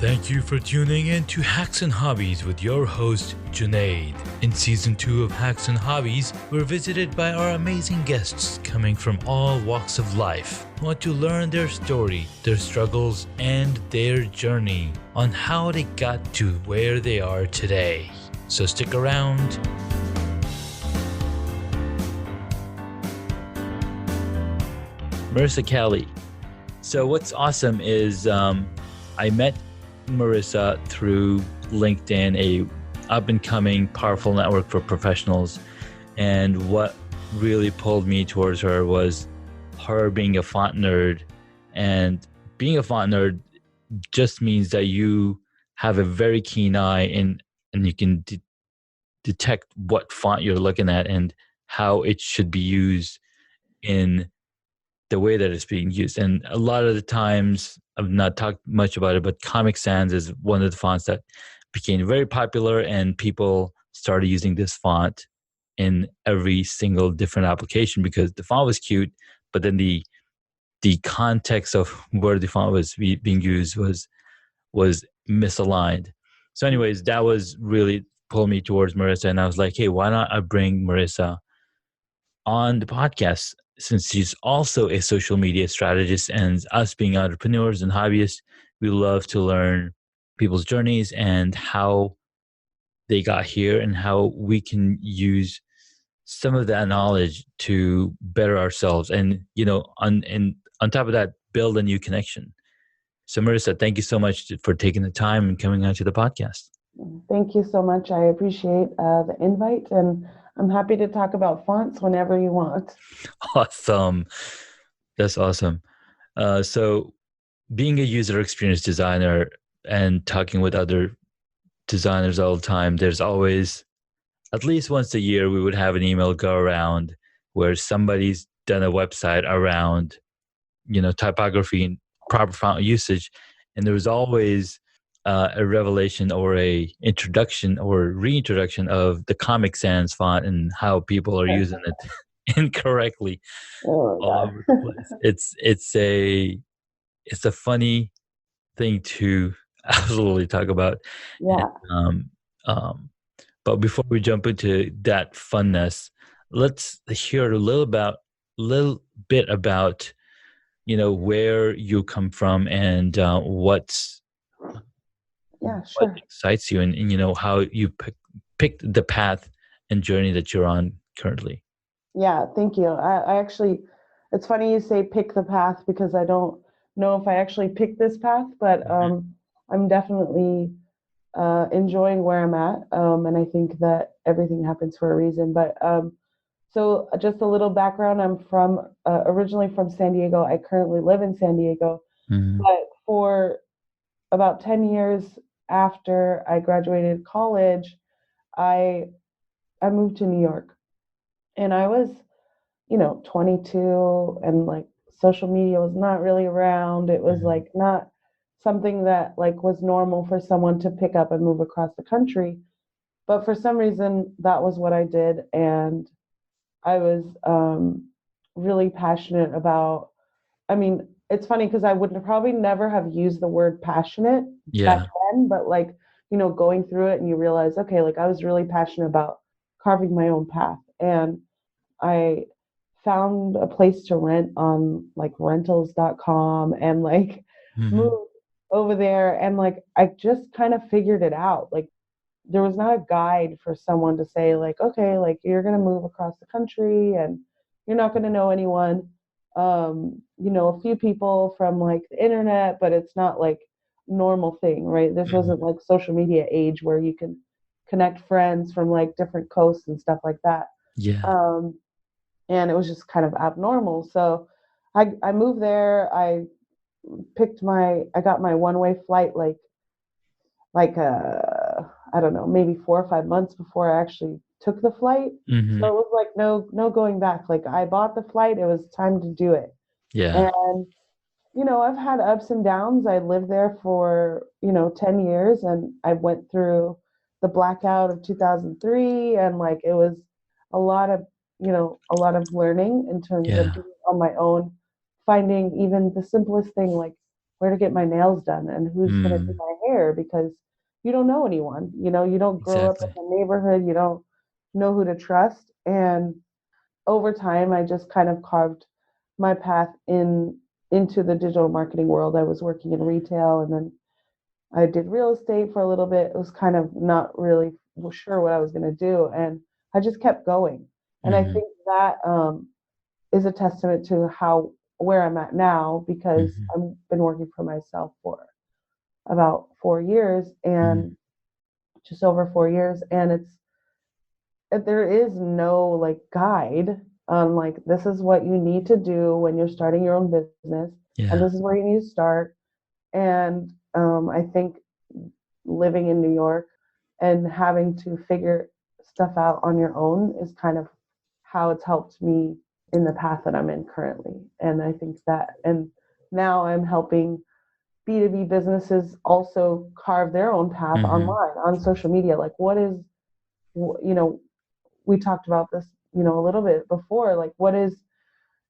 Thank you for tuning in to Hacks and Hobbies with your host, Junaid. In Season 2 of Hacks and Hobbies, we're visited by our amazing guests coming from all walks of life who want to learn their story, their struggles, and their journey on how they got to where they are today. So stick around. Marisa Cali. So what's awesome is I met Marisa through LinkedIn, a up-and-coming powerful network for professionals. And what really pulled me towards her was her being a font nerd. And being a font nerd just means that you have a very keen eye and you can detect what font you're looking at and how it should be used in the way that it's being used. And a lot of the times, I've not talked much about it, but Comic Sans is one of the fonts that became very popular, and people started using this font in every single different application because the font was cute, but then the context of where the font was being used was misaligned. So anyways, that was really pulled me towards Marisa, and I was like, hey, why not I bring Marisa on the podcast, since she's also a social media strategist, and us being entrepreneurs and hobbyists, we love to learn people's journeys and how they got here and how we can use some of that knowledge to better ourselves and, on top of that, build a new connection. So Marisa, thank you so much for taking the time and coming onto the podcast. Thank you so much. I appreciate the invite, and I'm happy to talk about fonts whenever you want. Awesome. That's awesome. So being a user experience designer and talking with other designers all the time, there's always, at least once a year, we would have an email go around where somebody's done a website around, typography and proper font usage. And there was always a revelation or a introduction or reintroduction of the Comic Sans font and how people are using it incorrectly all over the place. It's a funny thing to absolutely talk about. Yeah. But before we jump into that funness, let's hear a little bit about where you come from and what excites you, and how you picked the path and journey that you're on currently. Yeah, thank you. I actually, it's funny you say pick the path, because I don't know if I actually picked this path, but I'm definitely enjoying where I'm at. And I think that everything happens for a reason. But so just a little background, I'm originally from San Diego. I currently live in San Diego. Mm-hmm. But for about 10 years after I graduated college, I moved to New York. And I was, 22, and like social media was not really around. It was like not something that like was normal for someone to pick up and move across the country. But for some reason, that was what I did. And I was really passionate about, it's funny because I would probably never have used the word passionate back then, but like, going through it and you realize, okay, like I was really passionate about carving my own path. And I found a place to rent on like rentals.com and like moved over there. And like, I just kind of figured it out. Like, there was not a guide for someone to say like, okay, like you're going to move across the country and you're not going to know anyone. A few people from like the internet, but it's not like normal thing, right? This wasn't like social media age where you can connect friends from like different coasts and stuff like that. And it was just kind of abnormal. So I moved there. I got my one-way flight I don't know, maybe 4 or 5 months before I actually took the flight. Mm-hmm. So it was like no going back. Like I bought the flight, it was time to do it. Yeah. And I've had ups and downs. I lived there for 10 years, and I went through the blackout of 2003, and like it was a lot of learning in terms of being on my own, finding even the simplest thing like where to get my nails done and who's going to do Mm. my hair, because you don't know anyone. You don't grow up in Exactly. the neighborhood. You don't know who to trust. And over time, I just kind of carved my path into the digital marketing world. I was working in retail, and then I did real estate for a little bit. It was kind of not really sure what I was going to do, and I just kept going. And I Hmm. think that is a testament to how where I'm at now, because Hmm. I've been working for myself for about 4 years, Hmm. and just over 4 years, and there is no like guide on like this is what you need to do when you're starting your own business, and Yeah. this is where you need to start. And I think living in New York and having to figure stuff out on your own is kind of how it's helped me in the path that I'm in currently. And I think that, and now I'm helping B2B businesses also carve their own path Hmm. online on social media. Like, what is, you know, we talked about this, a little bit before, like, what is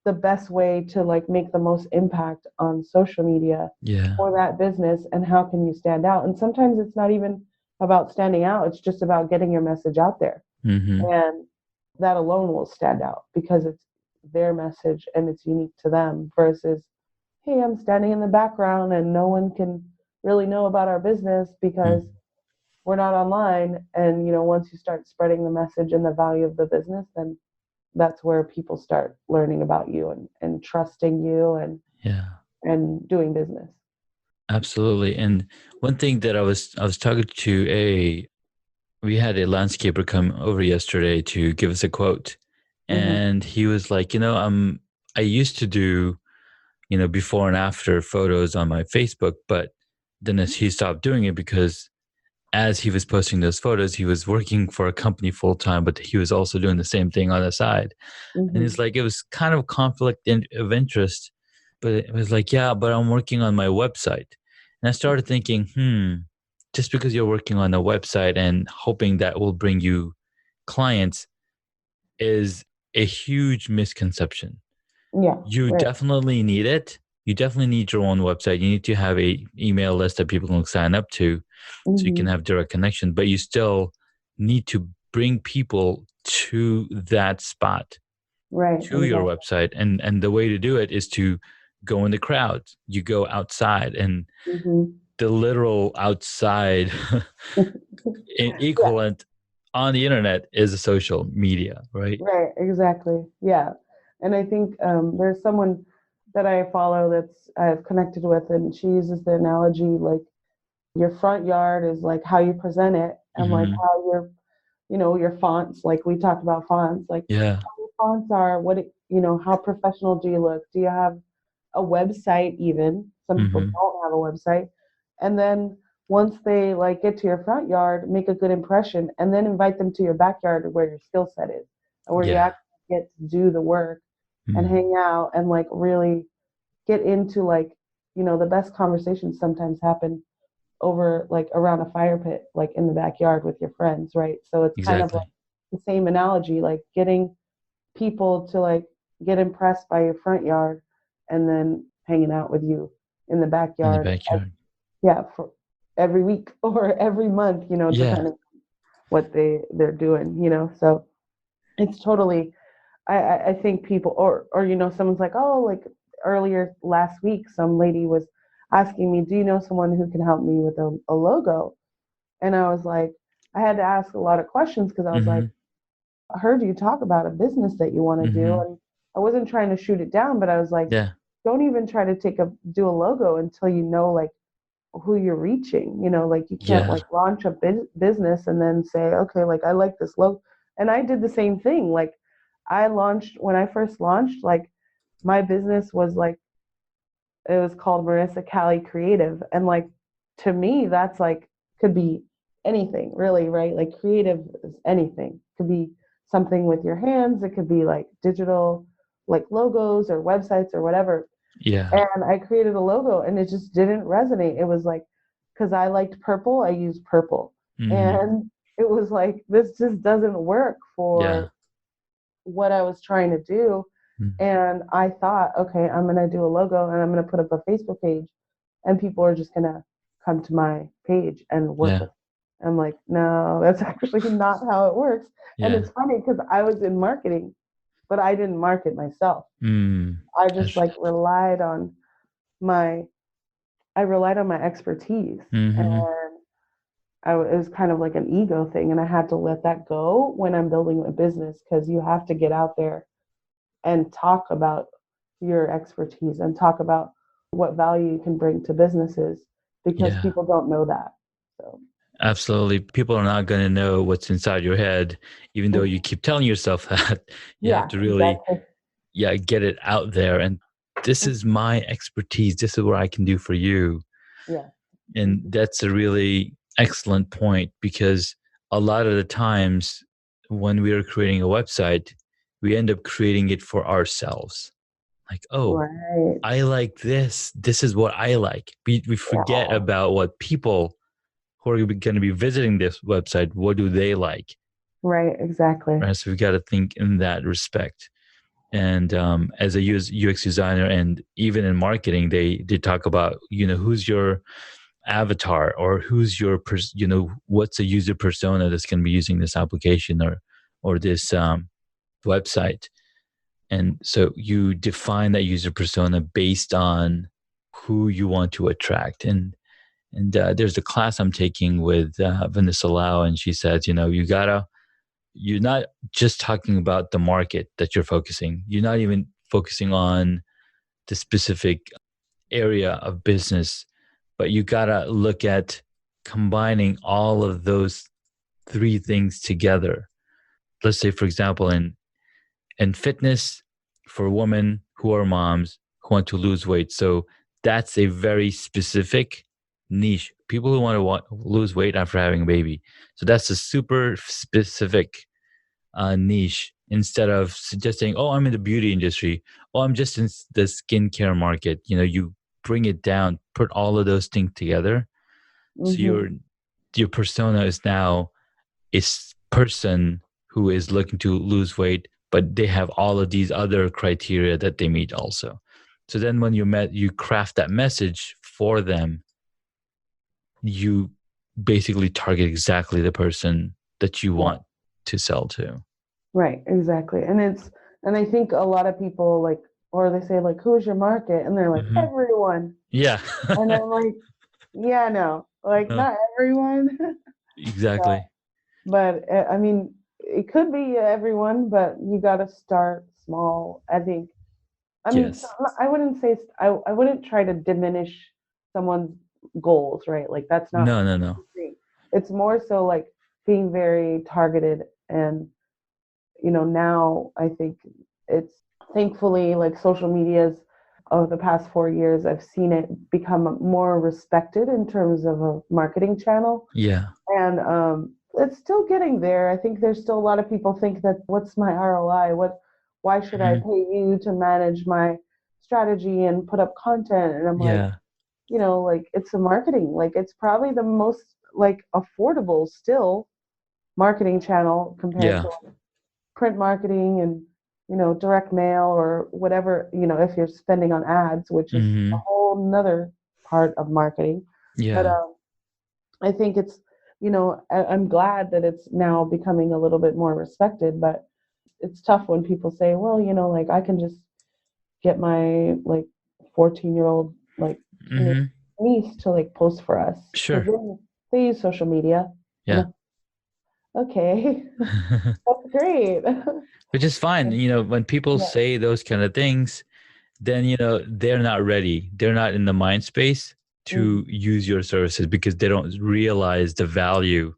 the best way to like make the most impact on social media Yeah. for that business, and how can you stand out? And sometimes it's not even about standing out, it's just about getting your message out there, Hmm. and that alone will stand out because it's their message and it's unique to them, versus, hey, I'm standing in the background and no one can really know about our business because Mm. we're not online. And once you start spreading the message and the value of the business, then that's where people start learning about you and trusting you Yeah. and doing business. Absolutely. And one thing that I was talking to we had a landscaper come over yesterday to give us a quote, Hmm. and he was like, I used to do, before and after photos on my Facebook, but then as he stopped doing it because as he was posting those photos, he was working for a company full time, but he was also doing the same thing on the side. And it's Hmm. like it was kind of of interest, but it was like, yeah, but I'm working on my website. And I started thinking, just because you're working on a website and hoping that will bring you clients is a huge misconception. Yeah, You right. definitely need it. You definitely need your own website. You need to have a email list that people can sign up to so you can Hmm. have direct connection, but you still need to bring people to that spot, Right, to your exactly. website, and the way to do it is to go in the crowd. You go outside, and Hmm. the literal outside Yeah, equivalent on the internet is a social media, right? right, exactly. Yeah. And I think there's someone that I follow that's I've connected with, and she uses the analogy like your front yard is like how you present it, and like Hmm. how your fonts, like we talked about fonts, like Yeah. how your fonts are, how professional do you look? Do you have a website even? Some people Hmm. don't have a website. And then once they like get to your front yard, make a good impression, and then invite them to your backyard where your skill set is, and where you Yeah. actually get to do the work and Mm. hang out and like really get into like, the best conversations sometimes happen over like around a fire pit, like in the backyard with your friends, right? So it's kind of like Exactly. the same analogy, like getting people to like get impressed by your front yard and then hanging out with you in the In the backyard. backyard. Yeah, for every week or every month, Yeah. depending what they're doing, So it's totally, I think people, or someone's like, oh, like earlier last week some lady was asking me, do you know someone who can help me with a logo? And I was like, I had to ask a lot of questions because I was like, Hmm. I heard you talk about a business that you want to do, Hmm. and I wasn't trying to shoot it down, but I was like, Yeah. don't even try to do a logo until you know like who you're reaching. Like you can't Yeah. like launch a business and then say, okay, like I like this logo. And I did the same thing. Like I launched when I first launched, like my business was like it was called Marisa Cali Creative. And like to me, that's like could be anything really, right? Like creative is anything. It could be something with your hands, it could be like digital like logos or websites or whatever. Yeah. And I created a logo and it just didn't resonate. It was like because I liked purple, I used purple. Hmm. And it was like this just doesn't work Yeah. for what I was trying to do. Mm. And I thought, okay, I'm going to do a logo and I'm going to put up a Facebook page. and people are just gonna come to my page and work Yeah. with me. I'm like, no, that's actually not how it works. And Yeah. it's funny because I was in marketing, but I didn't market myself. Mm. I just That's, like my I relied on my expertise, mm-hmm. and it was kind of like an ego thing, and I had to let that go when I'm building a business, because you have to get out there and talk about your expertise and talk about what value you can bring to businesses, because Yeah. people don't know that. So, Absolutely. People are not going to know what's inside your head, even though you keep telling yourself that. You have yeah, to really, exactly. yeah, get it out there. And this is my expertise. This is what I can do for you. Yeah. And Mhm. that's a really excellent point, because a lot of the times when we are creating a website, we end up creating it for ourselves. Like, oh, Right. I like this. This is what I like. We forget Yeah. about what people who are going to be visiting this website, what do they like? Right. Exactly. Right. So we got to think in that respect. And as a UX designer, and even in marketing, they talk about, who's your avatar, or who's your what's the user persona that's going to be using this application or this website. And so you define that user persona based on who you want to attract. And there's a class I'm taking with Vanessa Lau, and she says, you're not just talking about the market that you're focusing. You're not even focusing on the specific area of business, but you gotta look at combining all of those three things together. Let's say, for example, in fitness, for women who are moms who want to lose weight. So that's a very specific niche. People who want to lose weight after having a baby. So that's a super specific niche, instead of suggesting, oh, I'm in the beauty industry. Oh, I'm just in the skincare market. You bring it down, put all of those things together. So Hmm. your persona is now a person who is looking to lose weight, but they have all of these other criteria that they meet also. So then when you craft that message for them, you basically target exactly the person that you Yeah. want to sell to. Right. Exactly. And I think a lot of people like, or they say like, who's your market? And they're like, Hmm. everyone. Yeah. And I'm like, yeah, no, like No, not everyone. exactly. But I mean, it could be everyone, but you got to start small. I think. I mean, Yes. I wouldn't say I wouldn't try to diminish someone's goals, right? Like that's not No, no, the no. thing. It's more so like being very targeted, and now I think it's thankfully like social media's of the past 4 years, I've seen it become more respected in terms of a marketing channel. Yeah. And it's still getting there. I think there's still a lot of people think that what's my ROI? Why should I Hmm. pay you to manage my strategy and put up content? And I'm like, Yeah. like it's a marketing. Like it's probably the most like affordable still marketing channel compared Yeah. to print marketing and direct mail or whatever, if you're spending on ads, which is a Hmm. whole nother part of marketing. But Yeah. I think I'm glad that it's now becoming a little bit more respected, but it's tough when people say, well, like I can just get my like 14-year-old like Hmm. niece to like post for us, because Sure. they use social media. And Yeah. okay, that's great. Which is fine. When people Yeah. say those kind of things, then, they're not ready. They're not in the mind space to Mhm. use your services, because they don't realize the value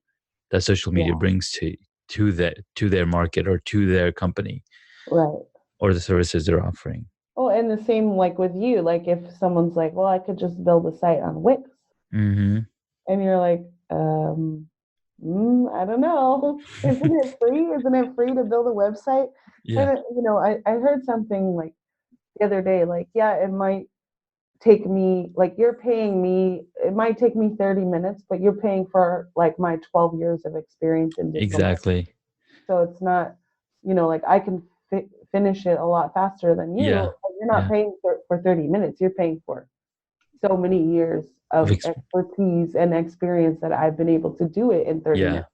that social media Yeah, brings to their market, or to their company, right. or the services they're offering. Oh, and the same like with you, like if someone's like, well, I could just build a site on Wix, Hmm. and you're like, I don't know. Isn't it free? Isn't it free to build a website? Yeah. And I heard something like the other day, like, yeah, it might take me, like you're paying me, it might take me 30 minutes, but you're paying for like my 12 years of experience in digital marketing. Exactly. So it's not, like I can finish it a lot faster than Yeah. you. But you're not Yeah. paying for 30 minutes. You're paying for so many years of of expertise and experience that I've been able to do it in 30 yeah, minutes,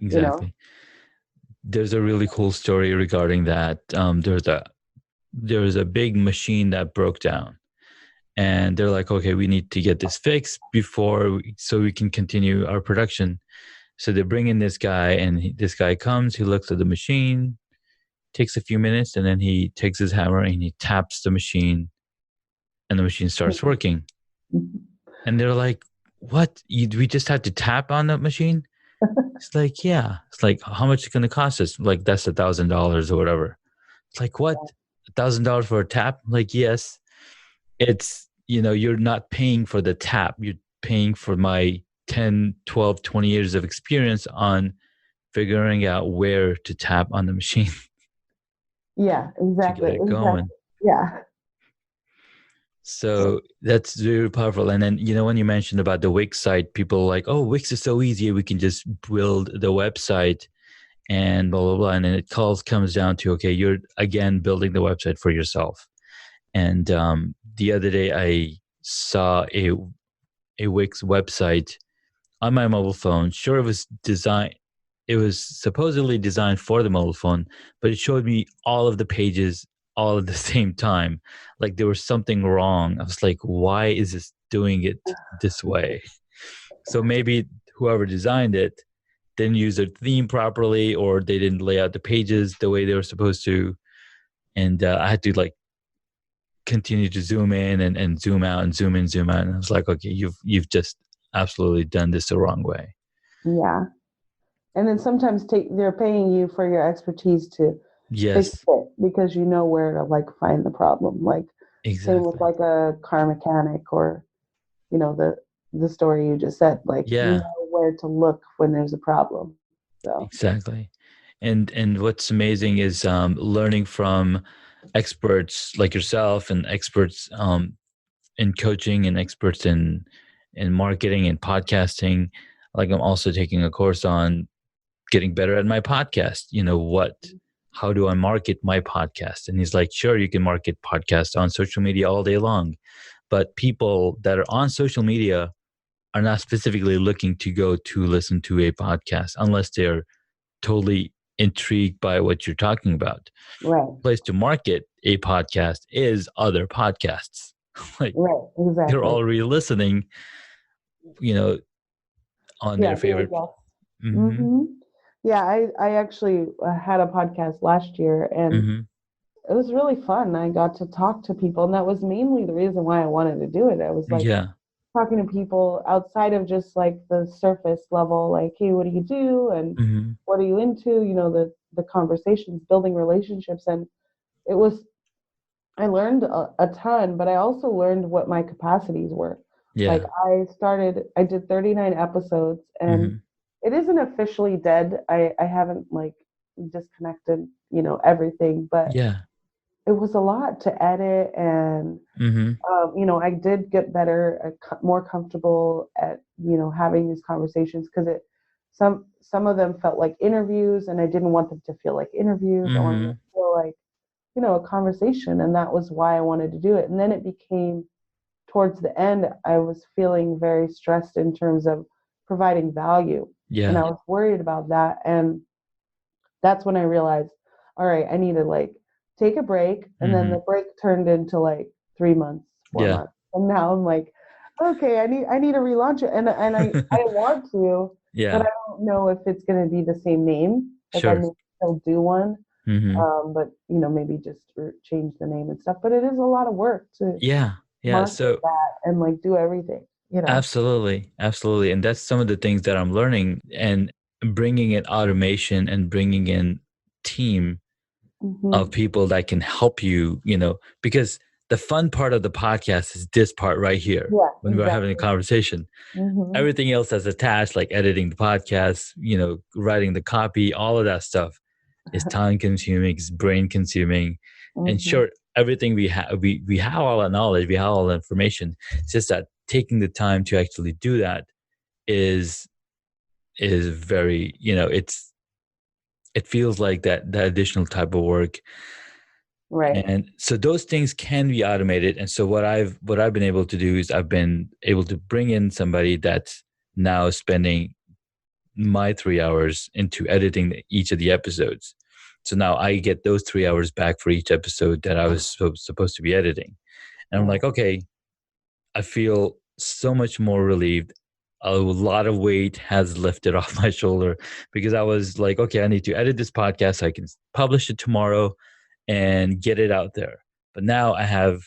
you know? exactly. There's a really cool story regarding that. There was a big machine that broke down, and they're like, okay, we need to get this fixed so we can continue our production. So they bring in this guy, and this guy comes, he looks at the machine, takes a few minutes, and then he takes his hammer and he taps the machine, and the machine starts working. And they're like, what? We just had to tap on the machine? It's like, yeah. It's like, how much is it going to cost us? Like, that's $1,000 or whatever. It's like, what? $1,000 for a tap? Like, yes. It's, you're not paying for the tap. You're paying for my 10, 12, 20 years of experience on figuring out where to tap on the machine Yeah, to get exactly. it Exactly. going. Yeah. So that's very powerful. And then, when you mentioned about the Wix site, people are like, oh, Wix is so easy. We can just build the website and blah, blah, blah. And then it comes down to, okay, you're again building the website for yourself. And the other day I saw a Wix website on my mobile phone. Sure, it was supposedly designed for the mobile phone, but it showed me all of the pages all at the same time. Like there was something wrong. I was like, why is this doing it this way? So maybe whoever designed it didn't use their theme properly, or they didn't lay out the pages the way they were supposed to. And I had to like continue to zoom in and zoom out and zoom in, zoom out. And I was like, okay, you've just absolutely done this the wrong way. Yeah. And then sometimes they're paying you for your expertise to fix Yes, it because you know where to like find the problem. Like same with exactly. like a car mechanic or, the story you just said, like you Yeah, know where to look when there's a problem. So exactly. And what's amazing is learning from experts like yourself and experts in coaching and experts in marketing and podcasting. Like I'm also taking a course on getting better at my podcast. How do I market my podcast? And he's like, sure, you can market podcasts on social media all day long, but people that are on social media are not specifically looking to go to listen to a podcast unless they're totally intrigued by what you're talking about. right, Place to market a podcast is other podcasts. Like right, they're exactly. already listening, you know, on Yeah, their be a favorite. guest. Mm-hmm. Hmm. Yeah, I actually had a podcast last year and Mm-hmm. it was really fun. I got to talk to people, and that was mainly the reason why I wanted to do it. I was like Yeah. talking to people outside of just like the surface level, like, hey, what do you do? And Mm-hmm. what are you into? The conversations, building relationships. And it was, I learned a ton, but I also learned what my capacities were. Like Yeah. I did 39 episodes and Mm-hmm. it isn't officially dead. I haven't like disconnected, everything, but Yeah. it was a lot to edit and Mm-hmm. I did get better, more comfortable at, having these conversations because some of them felt like interviews, and I didn't want them to feel like interviews. I wanted them Mm-hmm. to feel like, a conversation, and that was why I wanted to do it. And then it became towards the end, I was feeling very stressed in terms of providing value, and I Yeah. was worried about that. And that's when I realized, all right, I need to like take a break. And then Mm-hmm. the break turned into like 3 months, four Yeah. months. And now I'm like, okay, I need to relaunch it. And I want to, but Yeah. I don't know if it's gonna be the same name. Like I Sure. may still do one. Mm-hmm. But maybe just change the name and stuff. But it is a lot of work to Yeah. Yeah. market So that and like do everything. absolutely. Absolutely. And that's some of the things that I'm learning, and bringing in automation and bringing in team of Hmm. people that can help you, because the fun part of the podcast is this part right here Yeah, when we're having a exactly. conversation. Hmm. Everything else that's attached, like editing the podcast, writing the copy, all of that stuff is time consuming, it's brain consuming. And Hmm. sure, everything we have all that knowledge, we have all the information. It's just that taking the time to actually do that is very, it feels like that additional type of work. Right. And so those things can be automated. And so what I've been able to do is I've been able to bring in somebody that's now spending my 3 hours into editing each of the episodes. So now I get those 3 hours back for each episode that I was supposed to be editing. And I'm Yeah. like, okay, I feel so much more relieved. A lot of weight has lifted off my shoulder because I was like, okay, I need to edit this podcast so I can publish it tomorrow and get it out there. But now I have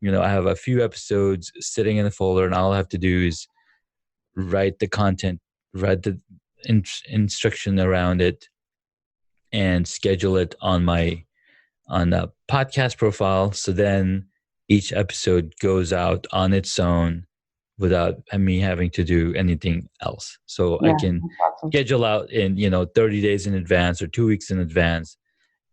a few episodes sitting in the folder, and all I have to do is write the content, write the instruction around it, and schedule it on a podcast profile. So then each episode goes out on its own without me having to do anything else. So I Yeah. can That's awesome. schedule out in 30 days in advance or 2 weeks in advance,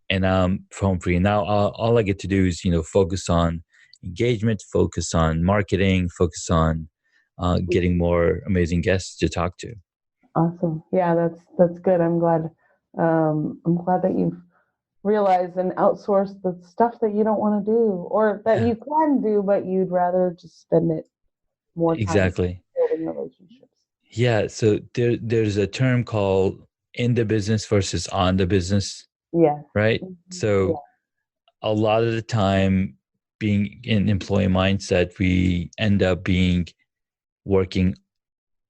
and I'm home free. Now all I get to do is focus on engagement, focus on marketing, focus on getting more amazing guests to talk to. Awesome. Yeah, that's good. I'm glad that you've realized and outsourced the stuff that you don't want to do or that Yeah, you can do, but you'd rather just spend it more time exactly. building relationships. Yeah, so there's a term called in the business versus on the business, Yes. right? Yeah. So a lot of the time, being in employee mindset, we end up being working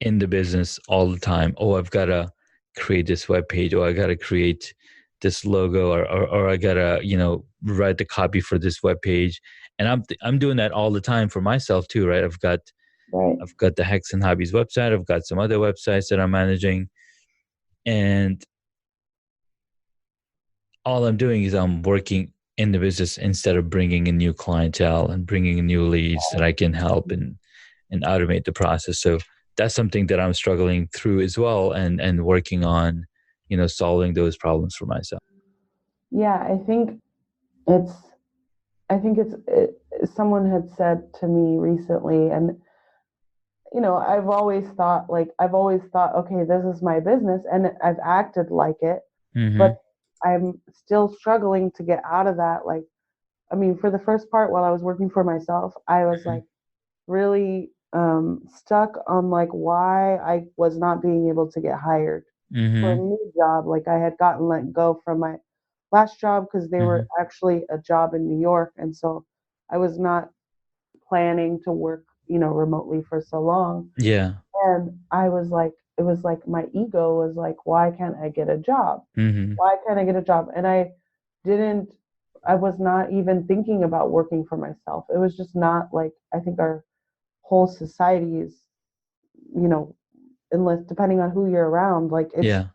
in the business all the time. Oh, I've got to create this web page, or I got to create this logo, or I got to write the copy for this web page. And I'm doing that all the time for myself too, right? Right. I've got the Hacks and Hobbies website. I've got some other websites that I'm managing, and all I'm doing is I'm working in the business instead of bringing in new clientele and bringing in new leads that I can help and automate the process. So that's something that I'm struggling through as well, and working on, solving those problems for myself. Yeah, it's someone had said to me recently, and I've always thought, okay, this is my business, and I've acted like it, but Mm-hmm. I'm still struggling to get out of that. Like, I mean, for the first part, while I was working for myself, I was like really stuck on like why I was not being able to get hired for a Mm-hmm. new job. Like, I had gotten let go from my last job because they Mm-hmm. were actually a job in New York, and so I was not planning to work, remotely for so long. Yeah. And I was like, it was like my ego was like, why can't I get a job? Mm-hmm. Why can't I get a job? And didn't, I was not even thinking about working for myself. It was just not like, I think our whole society is, you know, unless depending on who you're around, like Yeah.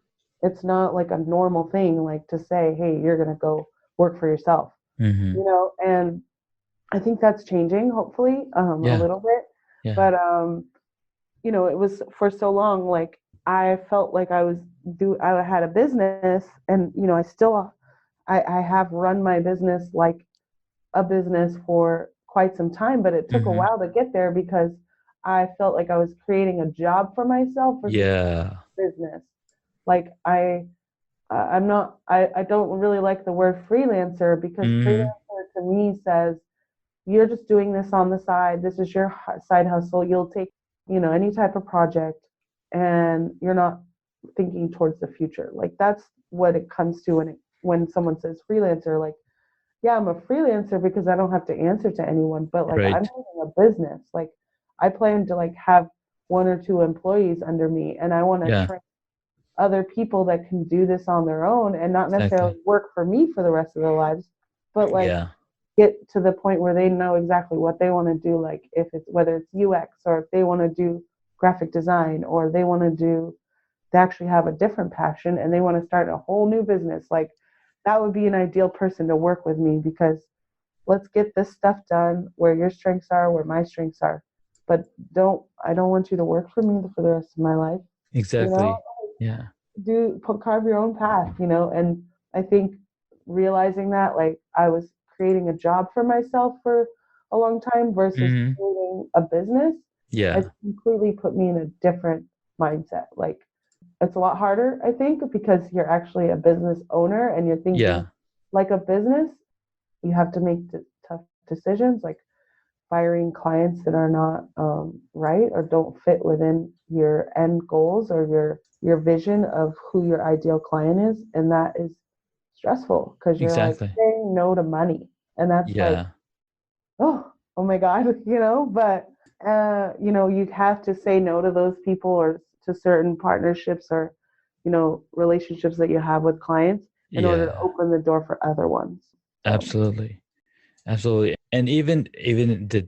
it's not like a normal thing, like to say, hey, you're going to go work for yourself, Mm-hmm. and I think that's changing, hopefully, a Yeah. little bit. Yeah. But it was for so long like I felt like I had a business, and I have run my business like a business for quite some time, but it took a Mm-hmm. while to get there because I felt like I was creating a job for myself versus Yeah. business. Like I'm not I don't really like the word freelancer because Mm-hmm. freelancer to me says you're just doing this on the side. This is your side hustle. You'll take, any type of project, and you're not thinking towards the future. Like that's what it comes to when someone says freelancer. Like, yeah, I'm a freelancer because I don't have to answer to anyone, but like I'm Right. building a business. Like I plan to like have one or two employees under me, and I want to Yeah. train other people that can do this on their own and not necessarily Exactly. work for me for the rest of their lives, but like Yeah. get to the point where they know exactly what they want to do, like if it's whether it's UX or if they want to do graphic design or they actually have a different passion and they want to start a whole new business. Like that would be an ideal person to work with me because let's get this stuff done where your strengths are, where my strengths are. But I don't want you to work for me for the rest of my life. You know, Exactly. Yeah. carve your own path, and I think realizing that like I was creating a job for myself for a long time versus Mm-hmm. creating a business has Yeah. completely put me in a different mindset. Like it's a lot harder, I think, because you're actually a business owner and you're thinking Yeah. like a business, you have to make tough decisions, like firing clients that are not right or don't fit within your end goals or your vision of who your ideal client is, and that is stressful because you're like Exactly. saying no to money, and that's like, Yeah. oh my god, but you have to say no to those people or to certain partnerships or relationships that you have with clients in order to Yeah. open the door for other ones. So Absolutely. Absolutely. And even the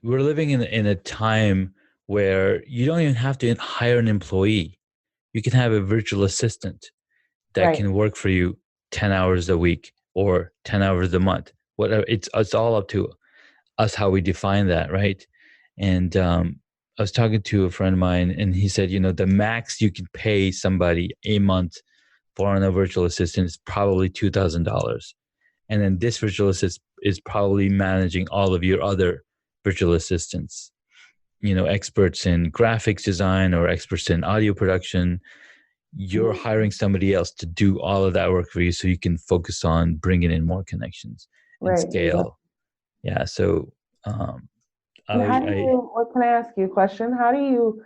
we're living in a time where you don't even have to hire an employee. You can have a virtual assistant that right. can work for you 10 hours a week or 10 hours a month. Whatever. It's all up to us how we define that, right? And I was talking to a friend of mine, and he said, the max you can pay somebody a month for a virtual assistant is probably $2,000. And then this virtual assistant is probably managing all of your other virtual assistants, experts in graphics design or experts in audio production. You're hiring somebody else to do all of that work for you so you can focus on bringing in more connections and Right, exactly. scale. Yeah. So um, And how do I what can I ask you a question? How do you,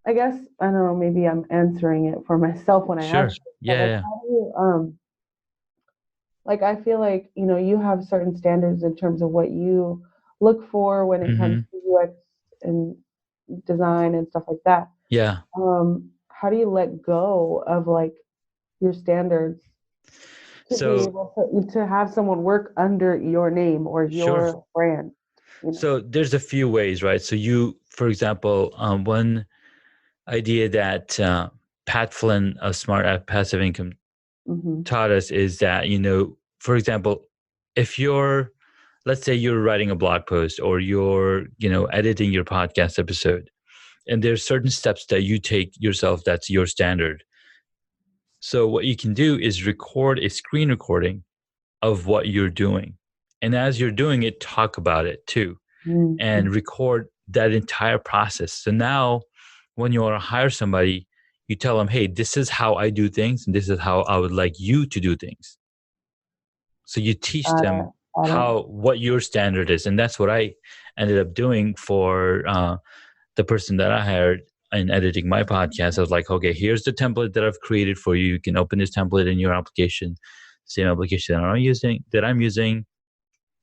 I guess, I don't know, maybe I'm answering it for myself when I ask sure. you, but Yeah. like, Yeah. how do you, like, I feel like, you have certain standards in terms of what you look for when it comes Mm-hmm. to UX and design and stuff like that. Yeah. How do you let go of like your standards to be So able to have someone work under your name or sure. your brand, you know? So there's a few ways, right? So for example, one idea that Pat Flynn of Smart Passive Income Hmm. taught us is that, for example, if let's say you're writing a blog post or you're, editing your podcast episode, and there's certain steps that you take yourself that's your standard. So what you can do is record a screen recording of what you're doing. And as you're doing it, talk about it too Mm-hmm. and record that entire process. So now when you want to hire somebody, you tell them, hey, this is how I do things and this is how I would like you to do things. So you teach Got it. them Got it. what your standard is. And that's what I ended up doing for the person that I hired in editing my podcast. I was like, okay, here's the template that I've created for you. You can open this template in your application, same application that I'm using.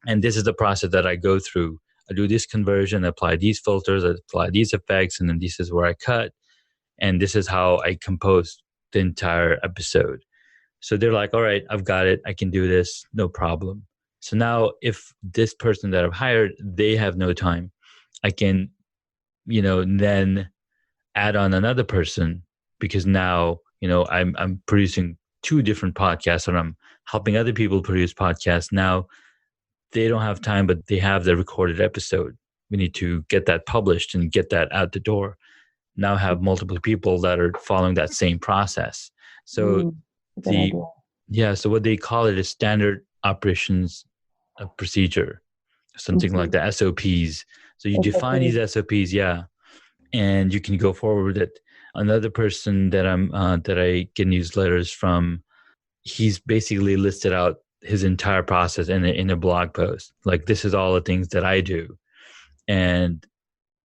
And this is the process that I go through. I do this conversion, apply these filters, I apply these effects, and then this is where I cut. And this is how I compose the entire episode. So they're like, all right, I've got it. I can do this. No problem. So now if this person that I've hired, they have no time, I can, then add on another person because now, I'm producing two different podcasts and I'm helping other people produce podcasts. Now they don't have time, but they have the recorded episode. We need to get that published and get that out the door. Now have multiple people that are following that same process. So Mm, a good the idea. yeah, so what they call it is standard operations procedure, something like Hmm. the SOPs. So you It's define okay. these SOPs, yeah, and you can go forward with it. Another person that I get newsletters from, he's basically listed out his entire process in a blog post. Like, this is all the things that I do. And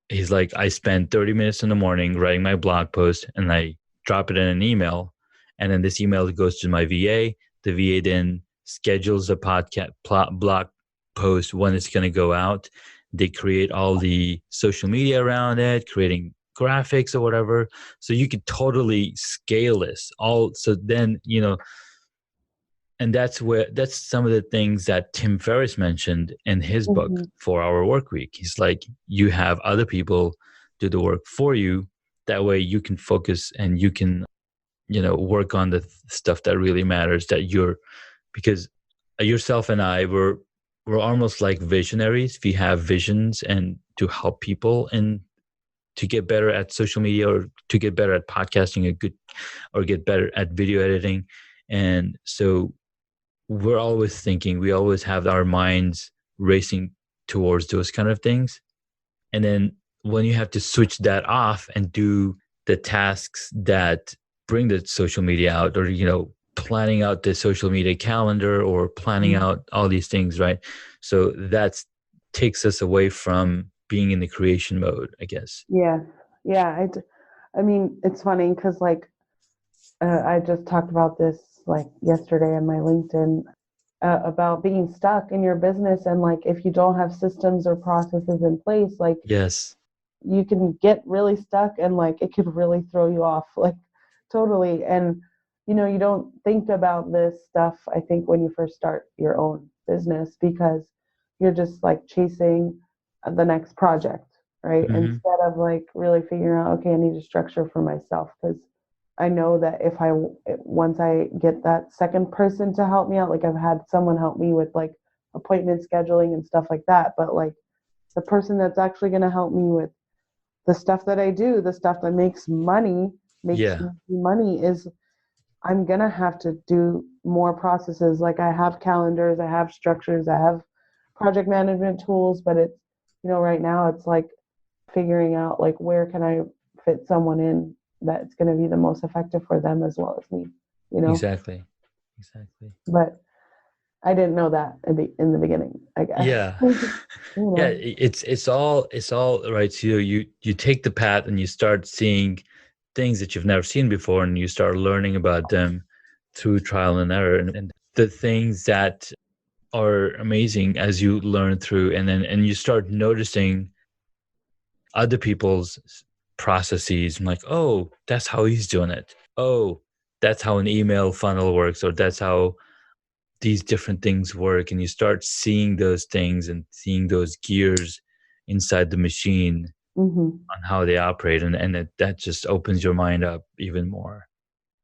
he's like, I spend 30 minutes in the morning writing my blog post and I drop it in an email. And then this email goes to my VA. The VA then schedules a blog post when it's going to go out. They create all the social media around it, creating graphics or whatever. So you could totally scale this all. So then, and that's some of the things that Tim Ferriss mentioned in his book, Hmm. 4 Hour Work Week. He's like, you have other people do the work for you. That way you can focus and you can, work on the stuff that really matters because yourself and I we're almost like visionaries. We have visions and to help people and to get better at social media or to get better at podcasting or get better at video editing. And so we always have our minds racing towards those kind of things. And then when you have to switch that off and do the tasks that bring the social media out or, planning out the social media calendar or planning Mhm. out all these things, right? So that takes us away from being in the creation mode, I guess. Yeah. Yeah. I mean, it's funny because like I just talked about this like yesterday on my LinkedIn about being stuck in your business, and like if you don't have systems or processes in place, like Yes. you can get really stuck and like it could really throw you off, like totally. And you don't think about this stuff, I think, when you first start your own business, because you're just like chasing the next project, right? Hmm. Instead of like really figuring out, okay, I need a structure for myself, because I know that if I once I get that second person to help me out, like I've had someone help me with like appointment scheduling and stuff like that, but like the person that's actually going to help me with the stuff that I do, the stuff that makes Yeah, me money, is I'm gonna have to do more processes. Like I have calendars, I have structures, I have project management tools, but it's right now it's like figuring out like where can I fit someone in that's gonna be the most effective for them as well as me, you know. exactly. Exactly. But I didn't know that in the beginning, I guess. Yeah. You Yeah, know. it's all right. So you take the path and you start seeing things that you've never seen before, and you start learning about them through trial and error, and the things that are amazing as you learn through, and you start noticing other people's processes. I'm like, oh, that's how he's doing it. Oh, that's how an email funnel works, or that's how these different things work. And you start seeing those things and seeing those gears inside the machine Hmm. on how they operate, and that just opens your mind up even more.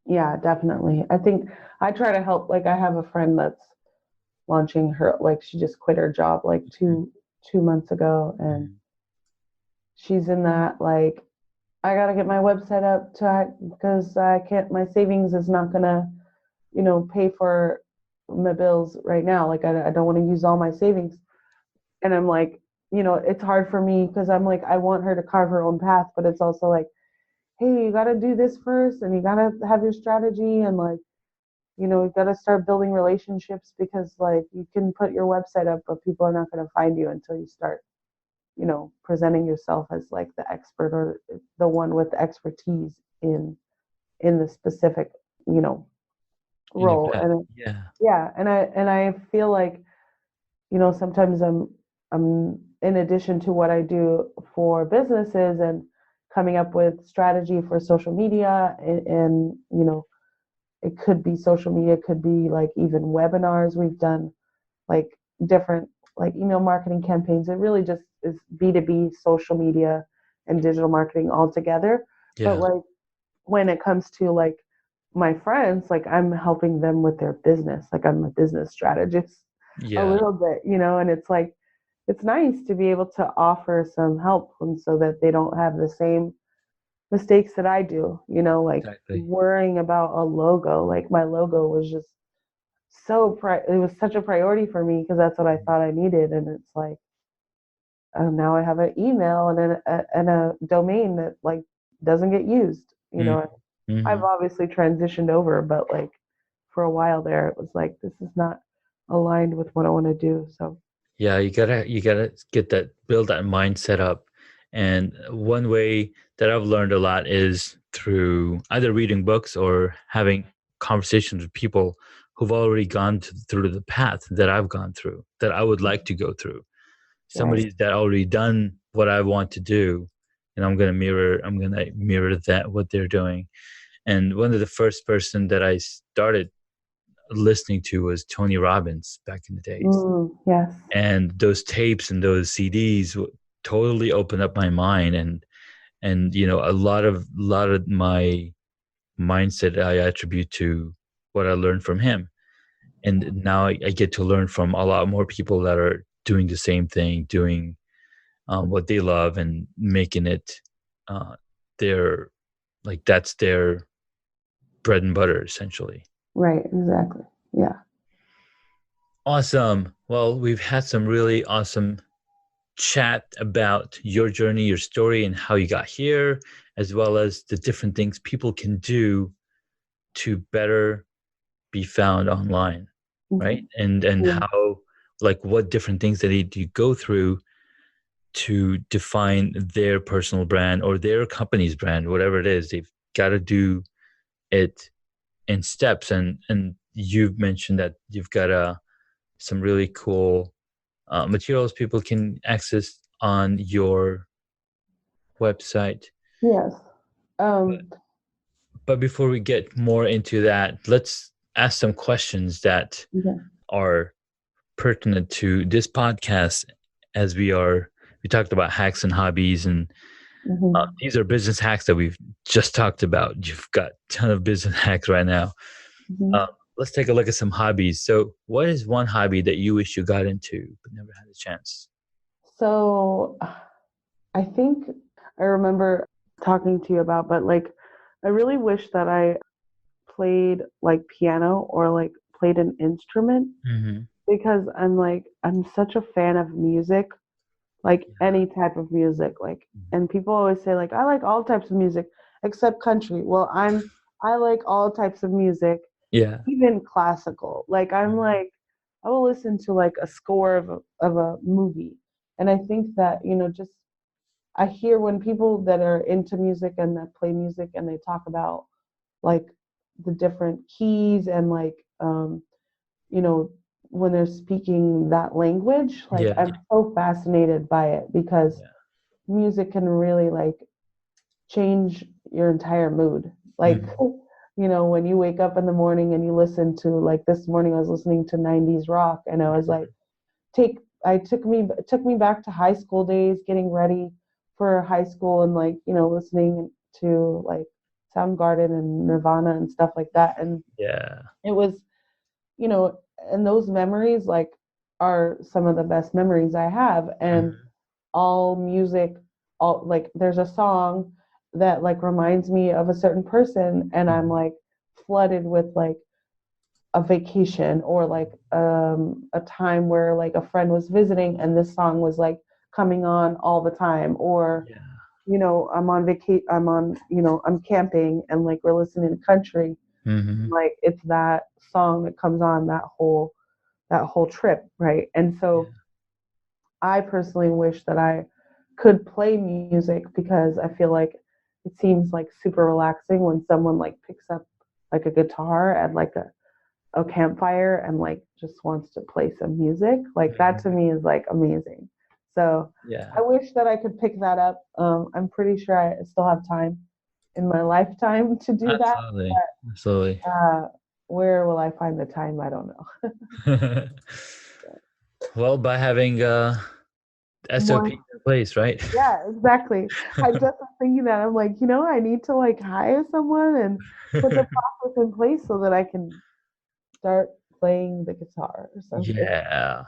Yeah, definitely. I think I try to help. Like I have a friend that's launching her, like she just quit her job like two months ago, and Mhm. she's in that like I gotta get my website up to because I can't, my savings is not gonna pay for my bills right now. Like I don't want to use all my savings, and I'm like, it's hard for me because I'm like I want her to carve her own path, but it's also like, hey, you gotta do this first, and you gotta have your strategy, and like you've got to start building relationships, because like you can put your website up, but people are not going to find you until you start, presenting yourself as like the expert or the one with the expertise in the specific, you know, In your role. path. And Yeah. yeah, and I feel like, sometimes I'm in addition to what I do for businesses and coming up with strategy for social media, and it could be social media, it could be like even webinars. We've done like different like email marketing campaigns. It really just is B2B social media and digital marketing all together. But Yeah. like when it comes to like my friends, like I'm helping them with their business. Like I'm a business strategist a Yeah. little bit, and it's like it's nice to be able to offer some help, and so that they don't have the same mistakes that I do, like Exactly. worrying about a logo. Like my logo was just it was such a priority for me because that's what I thought I needed, and it's like now I have an email and a domain that like doesn't get used. I've Mm-hmm. obviously transitioned over, but like for a while there, it was like this is not aligned with what I want to do. So Yeah, you gotta get that, build that mindset up. And one way that I've learned a lot is through either reading books or having conversations with people who've already through the path that I've gone through, that I would like to go through. right. Somebody that already done what I want to do, and I'm gonna mirror that what they're doing. And one of the first person that I started listening to was Tony Robbins back in the days, Yes. and those tapes and those CDs totally opened up my mind, and a lot of my mindset I attribute to what I learned from him, and now I get to learn from a lot more people that are doing the same thing, doing what they love and making it uh, their, like, that's their bread and butter essentially. Right. Exactly. Yeah. Awesome. Well, we've had some really awesome chat about your journey, your story, and how you got here, as well as the different things people can do to better be found online, right? Mhm. And Yeah. how, like, what different things that they do go through to define their personal brand or their company's brand, whatever it is. They've got to do it in steps. And you've mentioned that you've got some really cool materials people can access on your website. Yes. But, Um, but before we get more into that, let's ask some questions that yeah. are pertinent to this podcast, as we talked about hacks and hobbies, and Mhm. these are business hacks that we've just talked about. You've got a ton of business hacks right now. Mhm. uh, let's take a look at some hobbies. So what is one hobby that you wish you got into but never had a chance? So I think I remember talking to you about, but like, I really wish that I played like piano or like played an instrument Hmm. because I'm such a fan of music, like any type of music. Like, and people always say like I like all types of music except country. Well, I like all types of music, Yeah. even classical. Like I'm Mhm. like I will listen to like a score of a movie. And I think that, just I hear when people that are into music and that play music and they talk about like the different keys and like you know when they're speaking that language, like Yeah. I'm so fascinated by it because Yeah. music can really like change your entire mood. Like, Mhm. when you wake up in the morning and you listen to like this morning I was listening to 90s rock and I was like take I took me back to high school days, getting ready for high school and like, listening to like Soundgarden and Nirvana and stuff like that. And Yeah. it was, you know, and those memories like are some of the best memories I have. And Mhm. all music, all like there's a song that like reminds me of a certain person and I'm Mhm. like flooded with like a vacation or like a time where like a friend was visiting and this song was like coming on all the time or Yeah. I'm camping and like we're listening to country, Mhm. like it's that song that comes on that whole trip, right? And Yeah. so I personally wish that I could play music because I feel like it seems like super relaxing when someone like picks up like a guitar at like a campfire and like just wants to play some music. Like that to Mhm. me is like amazing. So I Yeah. wish that I could pick that up. I'm pretty sure I still have time in my lifetime to do that. Absolutely. Absolutely. Uh, where will I find the time? I don't know. Well, by having More, SOPs in place, right? yeah, exactly. I just was thinking that I'm like, I need to like hire someone and put the process in place so that I can start playing the guitar or something. Yeah.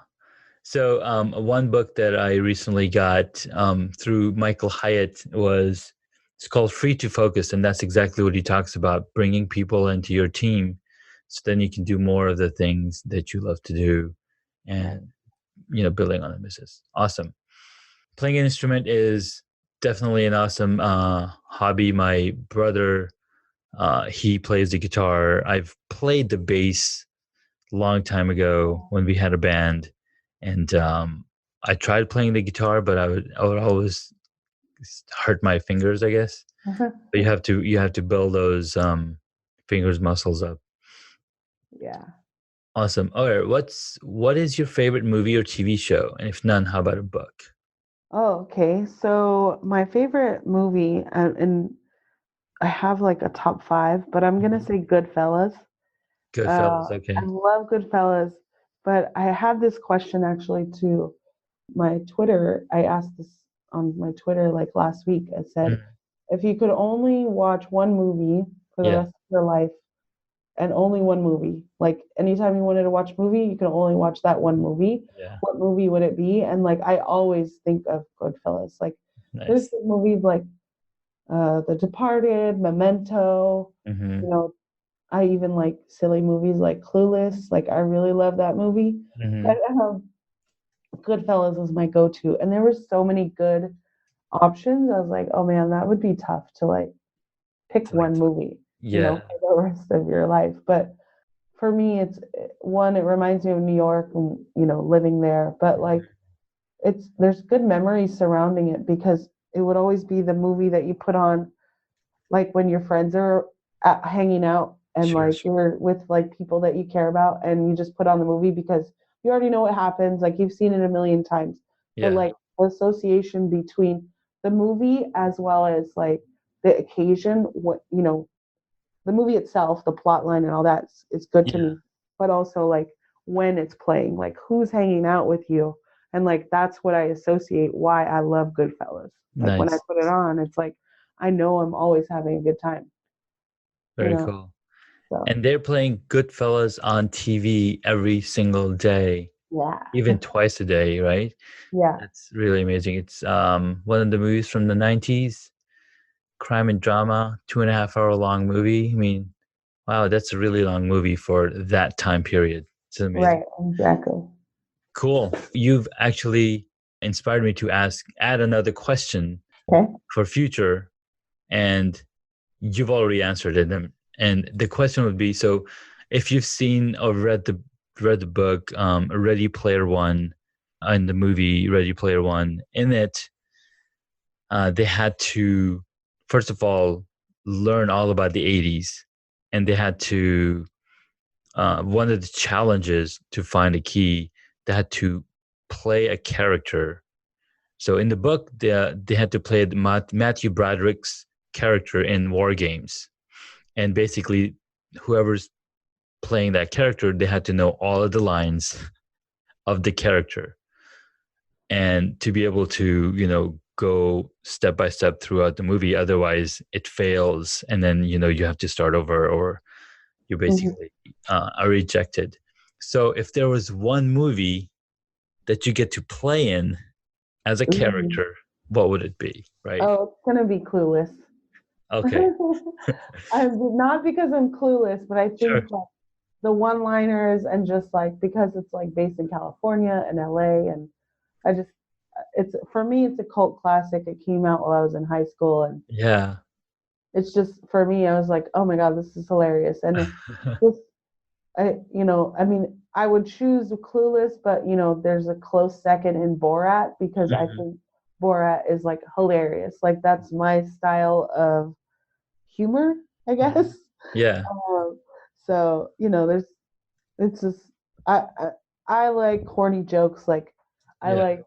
So, one book that I recently got through Michael Hyatt was it's called Free to Focus, and that's exactly what he talks about: bringing people into your team, so then you can do more of the things that you love to do, Right. and building on a business. Awesome. Playing an instrument is definitely an awesome hobby. My brother, he plays the guitar. I've played the bass long time ago when we had a band, and I tried playing the guitar, but I would always hurt my fingers, I guess. But you have to build those fingers muscles up. Yeah. Awesome. All right, what is your favorite movie or TV show? And if none, how about a book? Oh, okay. So my favorite movie, and I have like a top five, but I'm gonna Mhm. say Goodfellas. Goodfellas. I Okay. love Goodfellas, but I had this question actually to my Twitter. I asked this on my Twitter like last week. I said, Mm. if you could only watch one movie for the Yeah. rest of your life and only one movie, like anytime you wanted to watch a movie, you can only watch that one movie. Yeah. What movie would it be? And like I always think of Goodfellas. Like there's Nice. good movies like The Departed, Memento. Mm-hmm. You know, I even like silly movies like Clueless. Like I really love that movie. Mm-hmm. But Goodfellas was my go-to, and there were so many good options. I was like, oh man, that would be tough to like pick To like, one movie, yeah. for the rest of your life. But for me, it's one, it reminds me of New York and, living there, but like there's good memories surrounding it because it would always be the movie that you put on like when your friends are hanging out and Sure. like you're with like people that you care about and you just put on the movie because you already know what happens, like you've seen it a million times. But Yeah. like the association between the movie as well as like the occasion, what the movie itself, the plot line and all that is good to Yeah. me. But also like when it's playing, like who's hanging out with you. And like that's what I associate why I love Goodfellas. Like when I Nice. put it on, it's like I know I'm always having a good time, you Very know. cool. So And they're playing Goodfellas on TV every single day, yeah. even twice a day, right? Yeah. That's really amazing. It's one of the movies from the 90s, crime and drama, 2.5 hour long movie. I mean, wow, that's a really long movie for that time period. It's amazing. Right. Exactly. Cool. You've actually inspired me to add another question Okay. for future, and you've already answered it. And the question would be: so, if you've seen or read the book, Ready Player One, and the movie Ready Player One, in it, they had to first of all learn all about the 80s, and they had to one of the challenges to find a key, they had to play a character. So in the book, they had to play Matthew Broderick's character in War Games, and basically, whoever's playing that character, they had to know all of the lines of the character, and to be able to go step by step throughout the movie. Otherwise, it fails, and then you have to start over, or you Hmm. basically are rejected. So if there was one movie that you get to play in as a Hmm. character, what would it be? Right? Oh, it's gonna be Clueless. Okay. I'm not because I'm clueless, but I think Sure. like the one-liners and just like because it's like based in California and LA, and I just it's for me it's a cult classic. It came out while I was in high school, and Yeah. it's just for me I was like, oh my god, this is hilarious. And this I mean, I would choose Clueless, but there's a close second in Borat because I Mhm. think Borat is like hilarious. Like that's my style of humor, I guess. Mhm. Yeah. Um, so there's it's just I, I I like corny jokes. Like I Yeah. like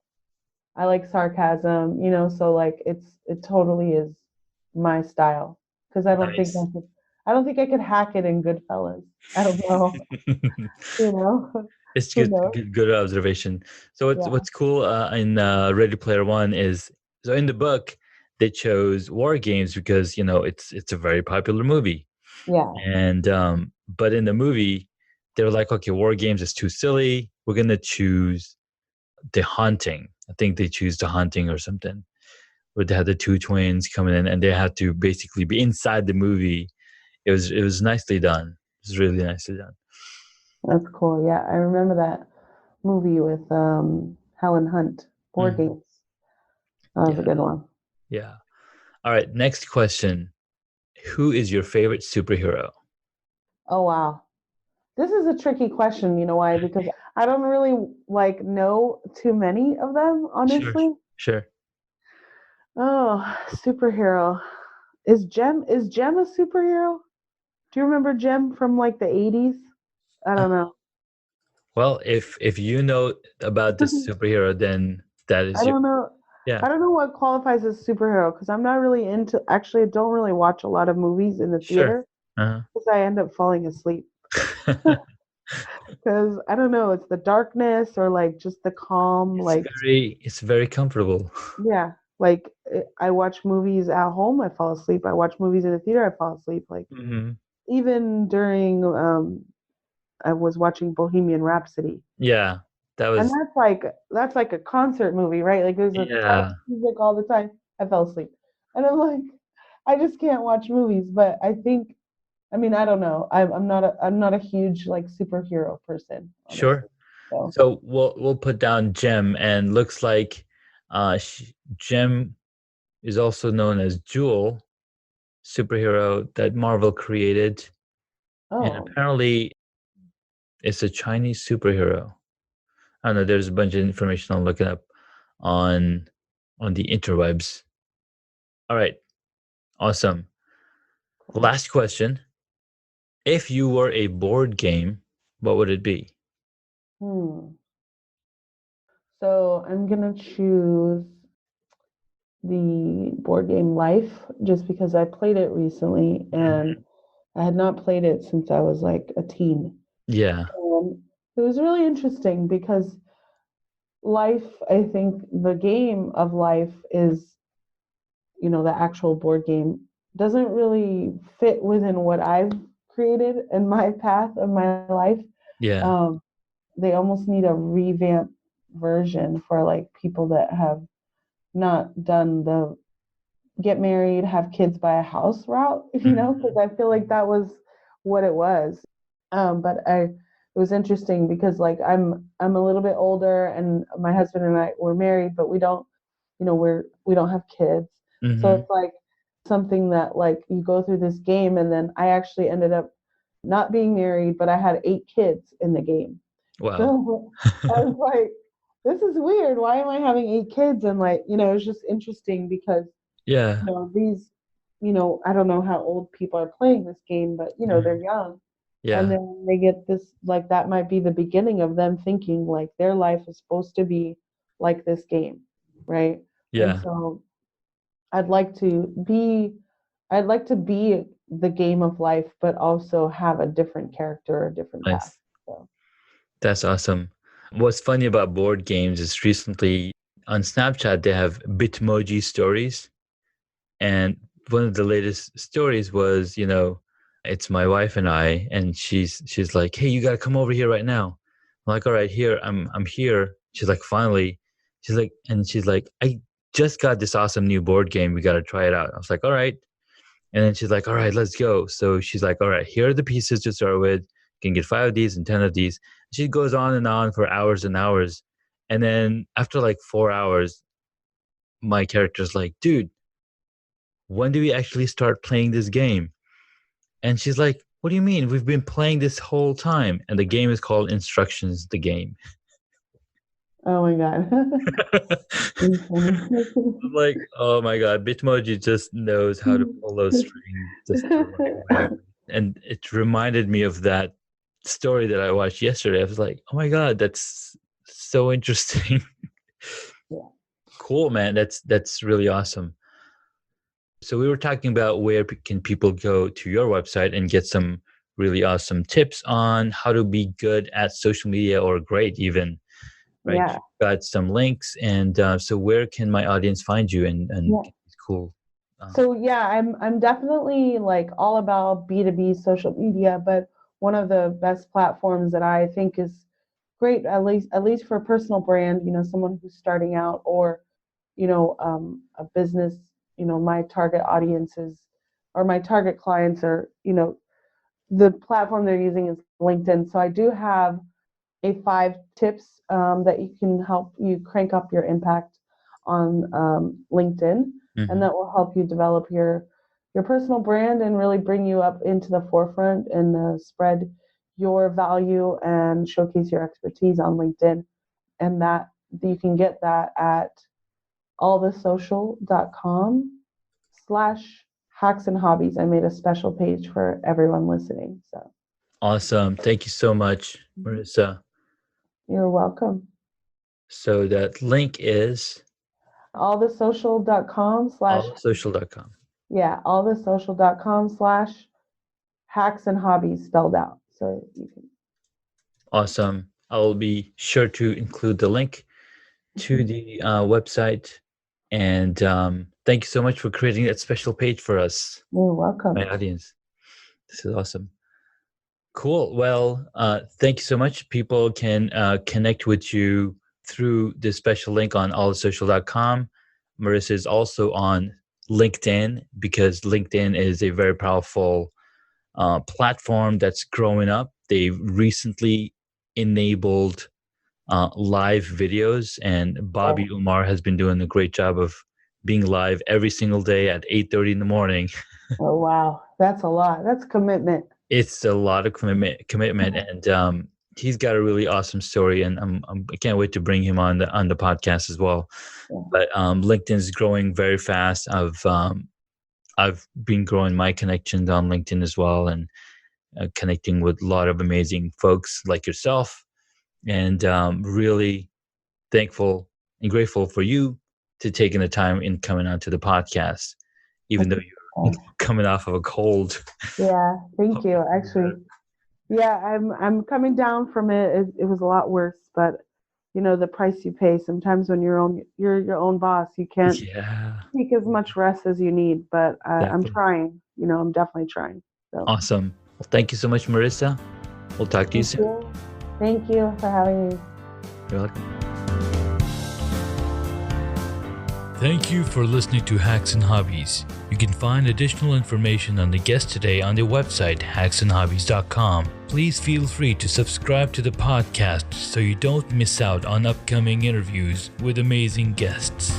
I like sarcasm. So like it totally is my style because Nice. I don't think I could hack it in Goodfellas. I don't know. You know, It's who good, knows? good observation. So Yeah, what's cool in Ready Player One is, so in the book they chose War Games because it's a very popular movie, yeah. and but in the movie they were like, okay, War Games is too silly. We're gonna choose The Haunting. I think they choose The Haunting or something, where they had the two twins coming in and they had to basically be inside the movie. It was nicely done. It was really nicely done. That's cool. Yeah, I remember that movie with Helen Hunt, Board Mhm. Games. That was a Yeah, good one. yeah. All right, next question. Who is your favorite superhero? Oh wow. This is a tricky question, you know why? Because I don't really like know too many of them, Sure, honestly. sure. Oh, superhero. Is Jem a superhero? Do you remember Jem from like the 80s? I Uh, don't know. well, if you know about this superhero, then that I is your, don't know. yeah. I don't know what qualifies as superhero because I'm not really into actually I don't really watch a lot of movies in the Sure. theater Uh-huh. because I end up falling asleep. Because I don't know, it's the darkness or like just the calm, it's like very comfortable. yeah, like I watch movies at home, I fall asleep. I watch movies in the theater, I fall asleep. Like Hmm. even during I was watching Bohemian Rhapsody. Yeah, that And was, that's like a concert movie, right? Like there's a ton of yeah, music all the time. I fell asleep. And I'm like, I just can't watch movies. But I mean, I don't know. I'm not a huge like superhero person, sure. honestly. So So we'll put down Gem, and looks like Gem is also known as Jewel, superhero that Marvel created, and oh. apparently It's a Chinese superhero. I don't know. There's a bunch of information I'm looking up on the interwebs. All right. Awesome. Last question. If you were a board game, what would it be? Hmm. So I'm gonna choose the board game Life just because I played it recently and I had not played it since I was like a teen. Yeah. And it was really interesting because Life, I think the game of Life is, the actual board game doesn't really fit within what I've created in my path of my life. Yeah. Um, they almost need a revamp version for like people that have not done the get married, have kids, buy a house route, because I feel like that was what it was. But it was interesting because like I'm a little bit older and my husband and I were married, but we don't, we don't have kids. So Mm-hmm. it's like something that like you go through this game and then I actually ended up not being married, but I had 8 kids in the game. Wow. So I was like, this is weird. Why am I having 8 kids? And like, it's just interesting because Yeah. these, I don't know how old people are playing this game, but they're Mhm. young. And Yeah. then they get this, like, that might be the beginning of them thinking like their life is supposed to be like this game, right? And Yeah. so I'd like to be, I'd like to be the game of life, but also have a different character, a different path. Nice. So, That's awesome. What's funny about board games is recently on Snapchat they have Bitmoji stories, and one of the latest stories was, it's my wife and I, and she's like, "Hey, you gotta come over here right now." I'm like, "All right, here, I'm here." She's like, "Finally." She's like, "I just got this awesome new board game. We gotta try it out." I was like, "All right." And then she's like, "All right, let's go." So she's like, "All right, here are the pieces to start with. You can get 5 of these and 10 of these." She goes on and on for hours and hours. And then after like 4 hours, my character's like, "Dude, when do we actually start playing this game?" And she's like, "What do you mean? We've been playing this whole time." And the game is called Instructions, the game. oh my God. Like, oh my God, Bitmoji just knows how to pull those strings just the right way. And it reminded me of that story that I watched yesterday. I was like, oh my God, that's so interesting. Yeah. Cool, man. That's really awesome. So we were talking about where can people go to your website and get some really awesome tips on how to be good at social media or great even, right? Yeah. You've got some links, and so where can my audience find you and Yeah. get these cool? So yeah, I'm definitely like all about B2B social media, but one of the best platforms that I think is great, at least for a personal brand, someone who's starting out or, a business, my target audiences or my target clients are, the platform they're using is LinkedIn. So I do have a 5 tips that you can help you crank up your impact on LinkedIn, and Mm-hmm. that will help you develop your personal brand and really bring you up into the forefront and spread your value and showcase your expertise on LinkedIn. And that you can get that at allthesocial.com/hacks and hobbies. I made a special page for everyone listening. So Awesome. Thank you so much, Marissa. you're welcome. So that link is Allthesocial.com slash allsocial.com. yeah, allthesocial.com/hacks and hobbies spelled out. So you can. Awesome. I'll be sure to include the link to Mhm. the website. And thank you so much for creating that special page for us, You're my welcome. audience. This is awesome. Cool. Well, thank you so much. People can connect with you through the special link on allsocial.com. Marissa is also on LinkedIn because LinkedIn is a very powerful platform that's growing up. They recently enabled live videos, and Bobby Oh, Umar has been doing a great job of being live every single day at 8:30 in the morning. wow. That's a lot. That's commitment. It's a lot of commitment, and he's got a really awesome story, and I can't wait to bring him on the podcast as well. Yeah. But LinkedIn is growing very fast. I've been growing my connections on LinkedIn as well, and connecting with a lot of amazing folks like yourself, and really thankful and grateful for you to taking the time in coming onto the podcast, even though you're coming off of a cold. Yeah, thank you. Actually, yeah, I'm coming down from it. It was a lot worse, but the price you pay sometimes when you're your own boss, you can't take as much rest as you need. But I'm trying. I'm definitely trying. So awesome. Well, thank you so much, Marisa. We'll talk to you soon. Thank you for having me. You're welcome. Thank you for listening to Hacks and Hobbies. You can find additional information on the guest today on their website, hacksandhobbies.com. Please feel free to subscribe to the podcast so you don't miss out on upcoming interviews with amazing guests.